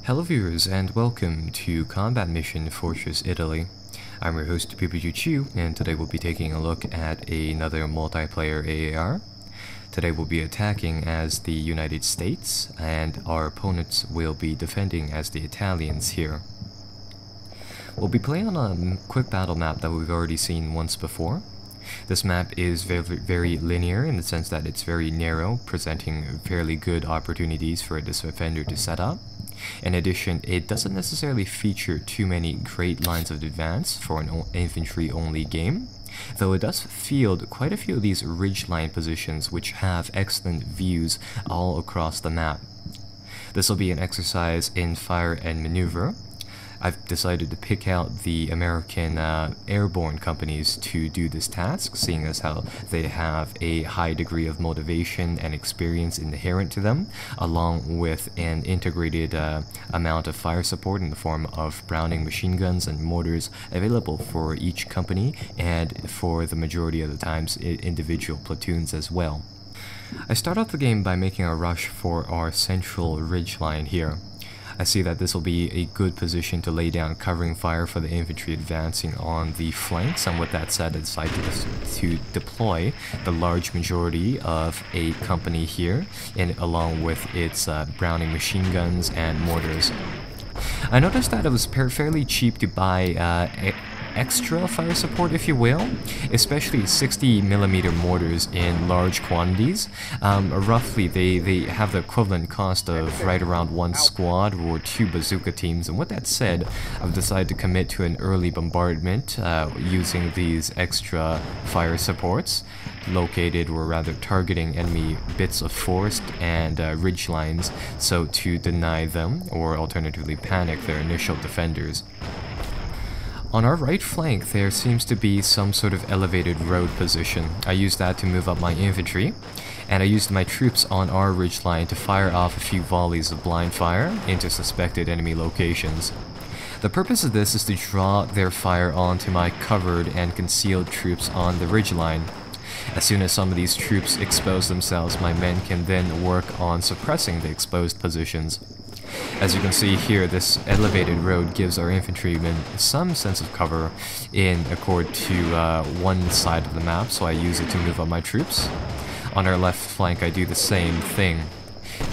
Hello viewers and welcome to Combat Mission Fortress Italy. I'm your host Chu, and today we'll be taking a look at another multiplayer AAR. Today we'll be attacking as the United States, and our opponents will be defending as the Italians here. We'll be playing on a quick battle map that we've already seen once before. This map is very linear in the sense that it's very narrow, presenting fairly good opportunities for a defender to set up. In addition, it doesn't necessarily feature too many great lines of advance for an infantry-only game, though it does field quite a few of these ridgeline positions which have excellent views all across the map. This will be an exercise in fire and maneuver. I've decided to pick out the American Airborne companies to do this task, seeing as how they have a high degree of motivation and experience inherent to them, along with an integrated amount of fire support in the form of Browning machine guns and mortars available for each company, and for the majority of the times individual platoons as well. I start off the game by making a rush for our central ridge line here. I see that this will be a good position to lay down covering fire for the infantry advancing on the flanks, and with that said, I decide to deploy the large majority of a company here, along with its Browning machine guns and mortars. I noticed that it was fairly cheap to buy extra fire support, if you will, especially 60mm mortars in large quantities. Roughly, they have the equivalent cost of right around one squad or 2 bazooka teams, and with that said, I've decided to commit to an early bombardment using these extra fire supports, located, or rather targeting enemy bits of forest and ridge lines, so to deny them, or alternatively panic their initial defenders. On our right flank, there seems to be some sort of elevated road position. I used that to move up my infantry, and I used my troops on our ridgeline to fire off a few volleys of blind fire into suspected enemy locations. The purpose of this is to draw their fire onto my covered and concealed troops on the ridgeline. As soon as some of these troops expose themselves, my men can then work on suppressing the exposed positions. As you can see here, this elevated road gives our infantrymen some sense of cover in accord to one side of the map, so I use it to move up my troops. On our left flank, I do the same thing.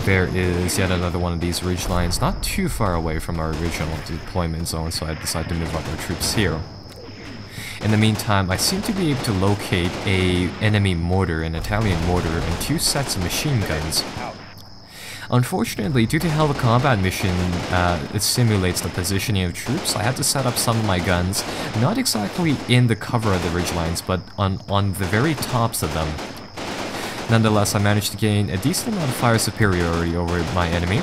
There is yet another one of these ridge lines not too far away from our original deployment zone, so I decide to move up our troops here. In the meantime, I seem to be able to locate an enemy mortar, an Italian mortar, and 2 sets of machine guns. Unfortunately, due to how the combat mission it simulates the positioning of troops, I had to set up some of my guns, not exactly in the cover of the ridgelines, but on the very tops of them. Nonetheless, I managed to gain a decent amount of fire superiority over my enemy,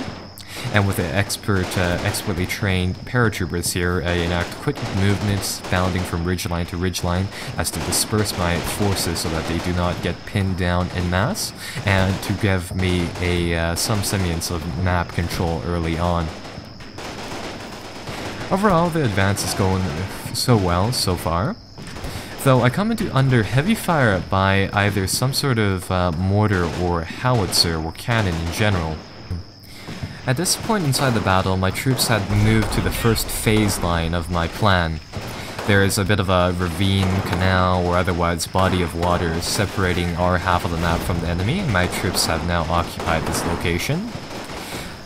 and with the expertly trained paratroopers here, I enact quick movements, bounding from ridgeline to ridgeline, as to disperse my forces so that they do not get pinned down en masse, and to give me some semblance of map control early on. Overall, the advance is going so well so far, though I come under heavy fire by either some sort of mortar or howitzer or cannon in general. At this point inside the battle, my troops had moved to the first phase line of my plan. There is a bit of a ravine, canal, or otherwise body of water separating our half of the map from the enemy, and my troops have now occupied this location.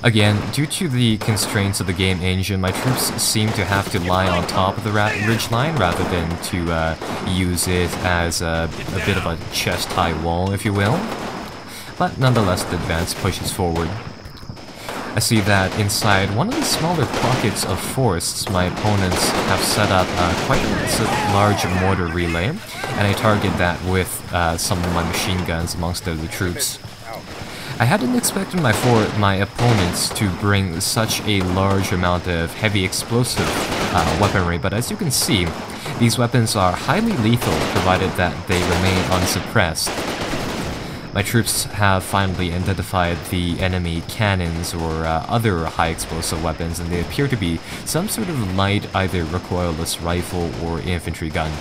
Again, due to the constraints of the game engine, my troops seem to have to lie on top of the ridgeline rather than to use it as a bit of a chest-high wall, if you will. But nonetheless, the advance pushes forward. I see that inside one of the smaller pockets of forests, my opponents have set up quite a large mortar relay, and I target that with some of my machine guns amongst the troops. I hadn't expected my opponents to bring such a large amount of heavy explosive weaponry, but as you can see, these weapons are highly lethal provided that they remain unsuppressed. My troops have finally identified the enemy cannons or other high explosive weapons, and they appear to be some sort of light, either recoilless rifle or infantry gun.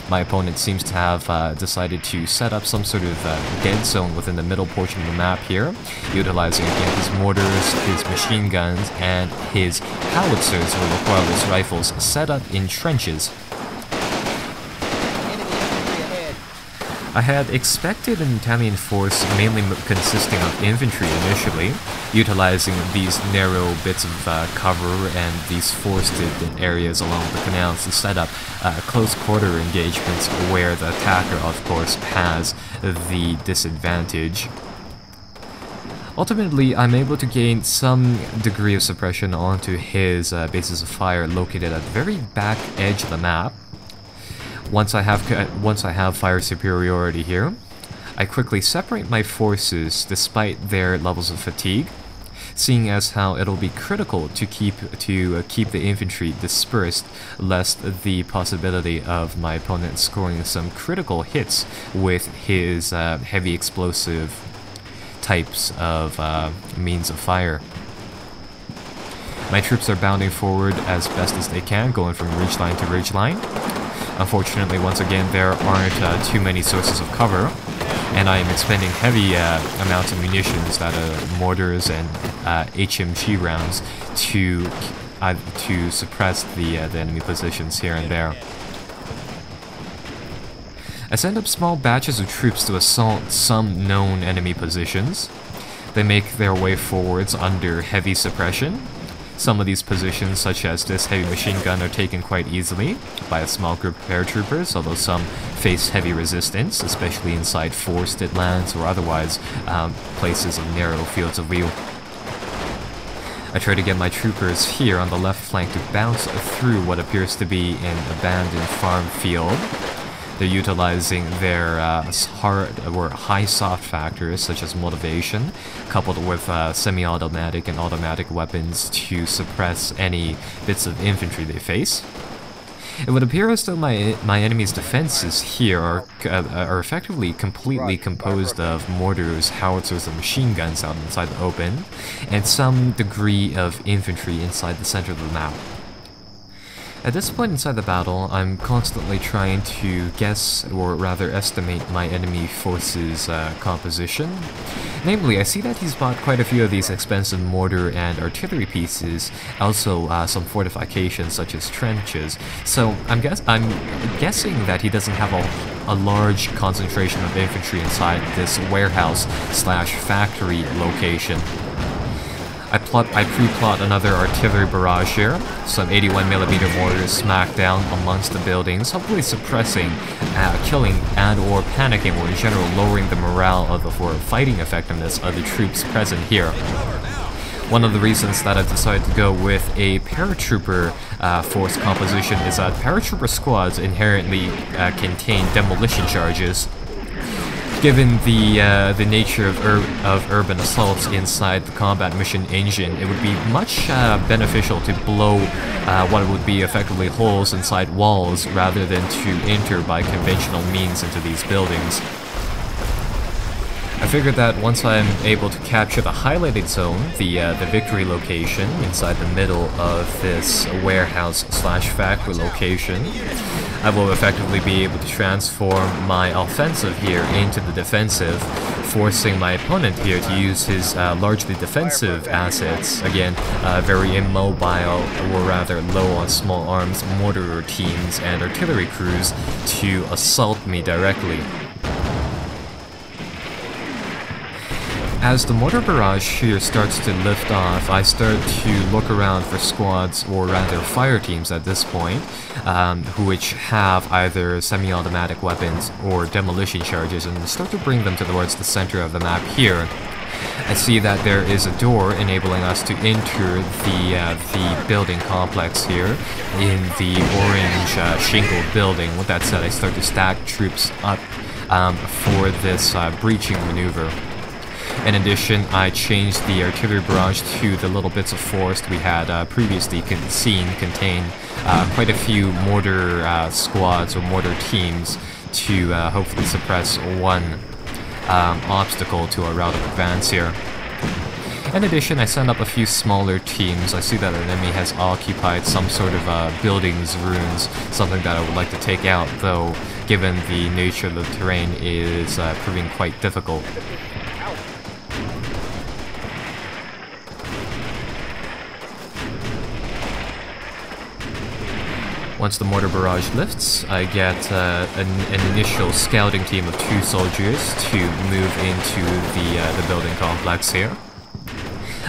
My opponent seems to have decided to set up some sort of dead zone within the middle portion of the map here, utilizing again his mortars, his machine guns, and his howitzers or loqualis rifles set up in trenches. I had expected an Italian force mainly consisting of infantry initially, utilizing these narrow bits of cover and these forested areas along the canals to set up close quarter engagements where the attacker, of course, has the disadvantage. Ultimately, I'm able to gain some degree of suppression onto his bases of fire located at the very back edge of the map. Once I have fire superiority here, I quickly separate my forces despite their levels of fatigue, seeing as how it'll be critical to keep the infantry dispersed, lest the possibility of my opponent scoring some critical hits with his heavy explosive types of means of fire. My troops are bounding forward as best as they can, going from ridgeline to ridgeline. Unfortunately, once again, there aren't too many sources of cover, and I am expending heavy amounts of munitions, that are mortars and HMG rounds, to suppress the enemy positions here and there. I send up small batches of troops to assault some known enemy positions. They make their way forwards under heavy suppression. Some of these positions, such as this heavy machine gun, are taken quite easily by a small group of paratroopers, although some face heavy resistance, especially inside forested lands or otherwise places of narrow fields of view. I try to get my troopers here on the left flank to bounce through what appears to be an abandoned farm field. They're utilizing their hard or high soft factors such as motivation, coupled with semi-automatic and automatic weapons to suppress any bits of infantry they face. It would appear as though my enemy's defenses here are effectively completely composed of mortars, howitzers, and machine guns out inside the open, and some degree of infantry inside the center of the map. At this point inside the battle, I'm constantly trying to guess, or rather estimate, my enemy force's composition. Namely, I see that he's bought quite a few of these expensive mortar and artillery pieces, also some fortifications such as trenches, so I'm guessing that he doesn't have a large concentration of infantry inside this warehouse/factory location. I pre-plot another artillery barrage here, some 81mm mortars smack down amongst the buildings, hopefully suppressing, killing, and or panicking, or in general lowering the morale of or fighting effectiveness of the troops present here. One of the reasons that I've decided to go with a paratrooper force composition is that paratrooper squads inherently contain demolition charges. Given the nature of urban assaults inside the combat mission engine, it would be much beneficial to blow what would be effectively holes inside walls rather than to enter by conventional means into these buildings. I figured that once I'm able to capture the highlighted zone, the victory location inside the middle of this warehouse/factory location, I will effectively be able to transform my offensive here into the defensive, forcing my opponent here to use his largely defensive assets, again, very immobile, or rather low on small arms mortar teams and artillery crews, to assault me directly. As the mortar barrage here starts to lift off, I start to look around for squads, or rather fire teams at this point, which have either semi-automatic weapons or demolition charges, and start to bring them towards the center of the map here. I see that there is a door enabling us to enter the building complex here in the orange shingled building. With that said, I start to stack troops up for this breaching maneuver. In addition, I changed the artillery barrage to the little bits of forest we had previously seen contain quite a few mortar squads or mortar teams to hopefully suppress one obstacle to our route of advance here. In addition, I sent up a few smaller teams. I see that an enemy has occupied some sort of buildings, ruins, something that I would like to take out, though given the nature of the terrain is proving quite difficult. Once the mortar barrage lifts, I get an initial scouting team of 2 soldiers to move into the building complex here.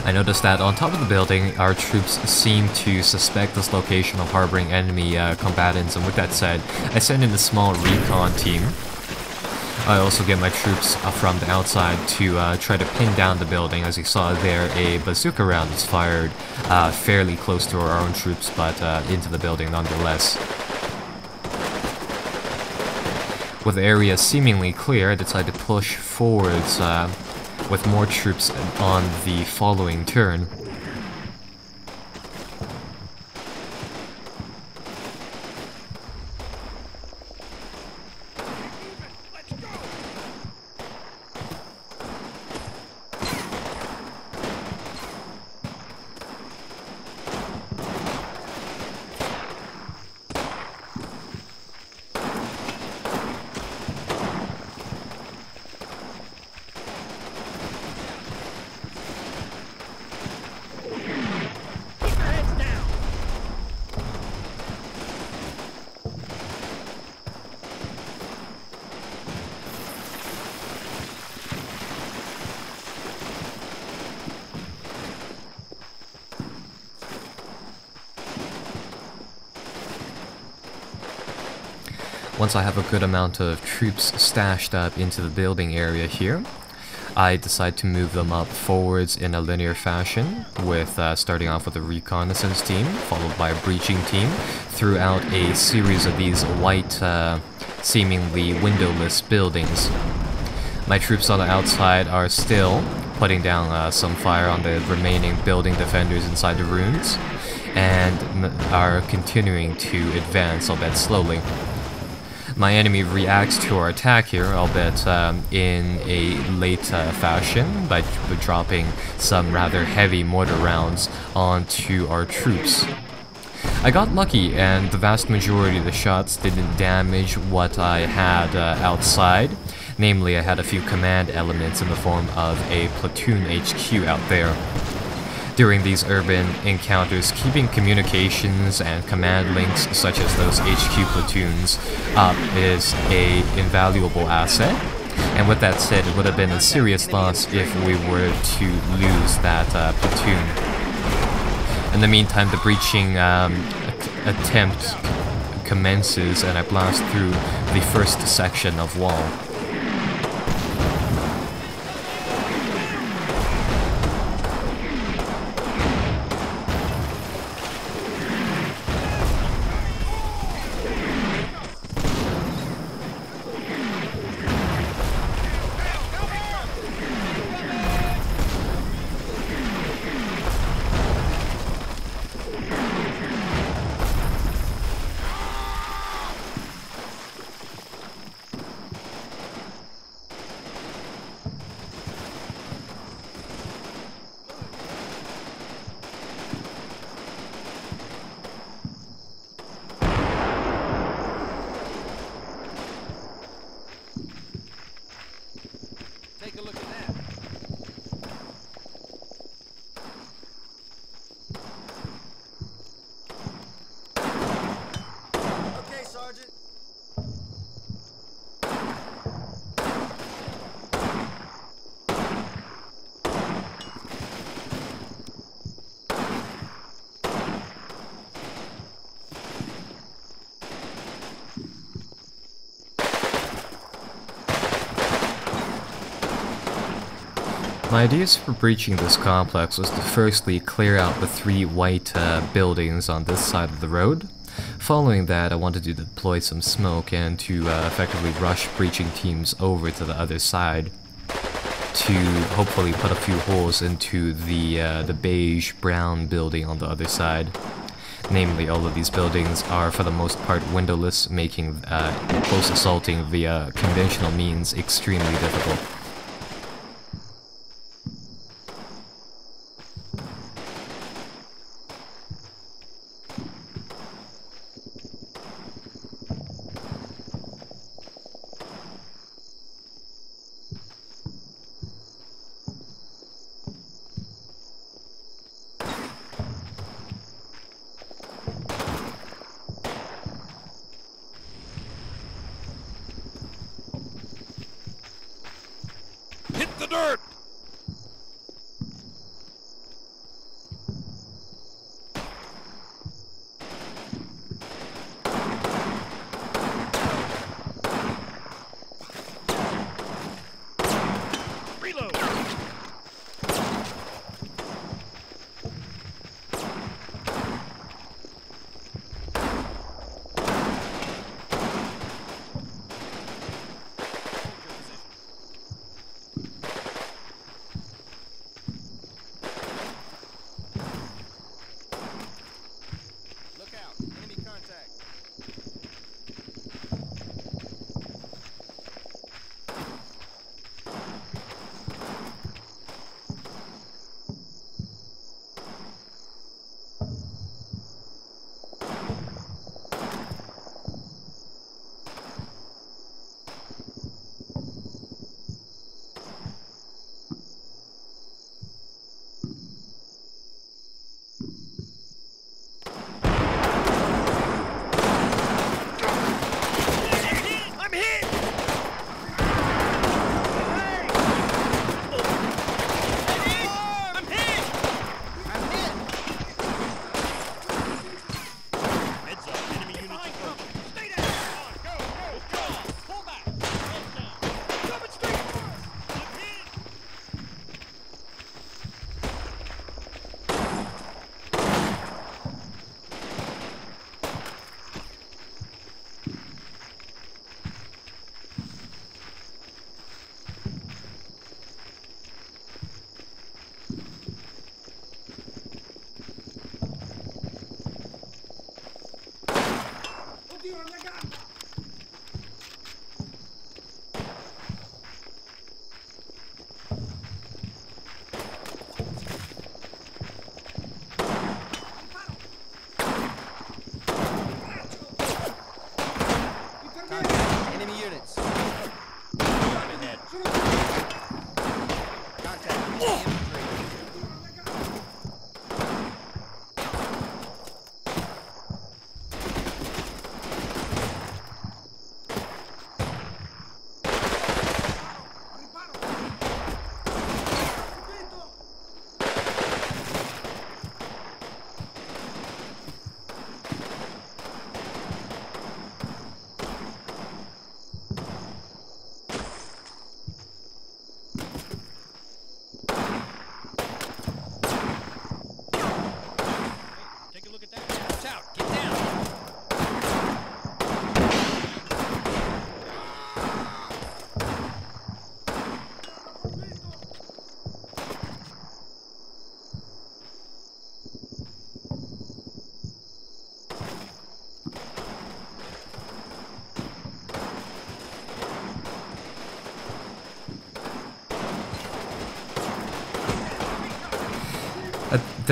I noticed that on top of the building, our troops seem to suspect this location of harboring enemy combatants, and with that said, I send in a small recon team. I also get my troops from the outside to try to pin down the building. As you saw there, a bazooka round was fired fairly close to our own troops, but into the building nonetheless. With the area seemingly clear, I decide to push forwards with more troops on the following turn. Once I have a good amount of troops stashed up into the building area here, I decide to move them up forwards in a linear fashion, with starting off with a reconnaissance team, followed by a breaching team, throughout a series of these white, seemingly windowless buildings. My troops on the outside are still putting down some fire on the remaining building defenders inside the ruins, and are continuing to advance, albeit slowly. My enemy reacts to our attack here, albeit in a late fashion, by dropping some rather heavy mortar rounds onto our troops. I got lucky, and the vast majority of the shots didn't damage what I had outside. Namely, I had a few command elements in the form of a platoon HQ out there. During these urban encounters, keeping communications and command links such as those HQ platoons up is an invaluable asset. And with that said, it would have been a serious loss if we were to lose that platoon. In the meantime, the breaching attempt commences, and I blast through the first section of wall. Take a look at that. Okay, Sergeant. My ideas for breaching this complex was to firstly clear out the 3 white buildings on this side of the road. Following that, I wanted to deploy some smoke and to effectively rush breaching teams over to the other side to hopefully put a few holes into the beige-brown building on the other side. Namely, all of these buildings are for the most part windowless, making close assaulting via conventional means extremely difficult.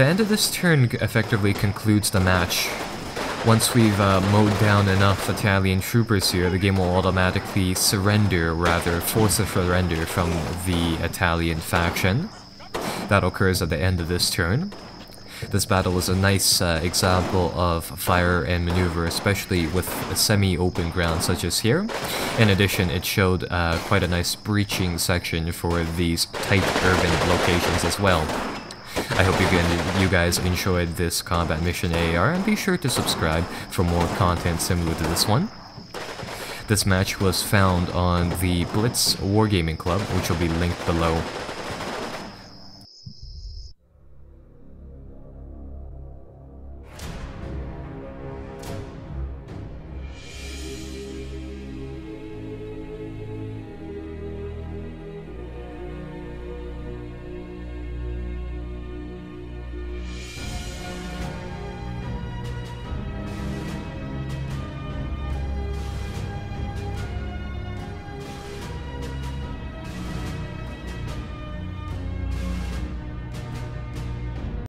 The end of this turn effectively concludes the match. Once we've mowed down enough Italian troopers here, the game will automatically surrender, rather force a surrender from the Italian faction. That occurs at the end of this turn. This battle is a nice example of fire and maneuver, especially with a semi-open ground such as here. In addition, it showed quite a nice breaching section for these tight urban locations as well. I hope you guys enjoyed this combat mission AAR, and be sure to subscribe for more content similar to this one. This match was found on the Blitz Wargaming Club, which will be linked below.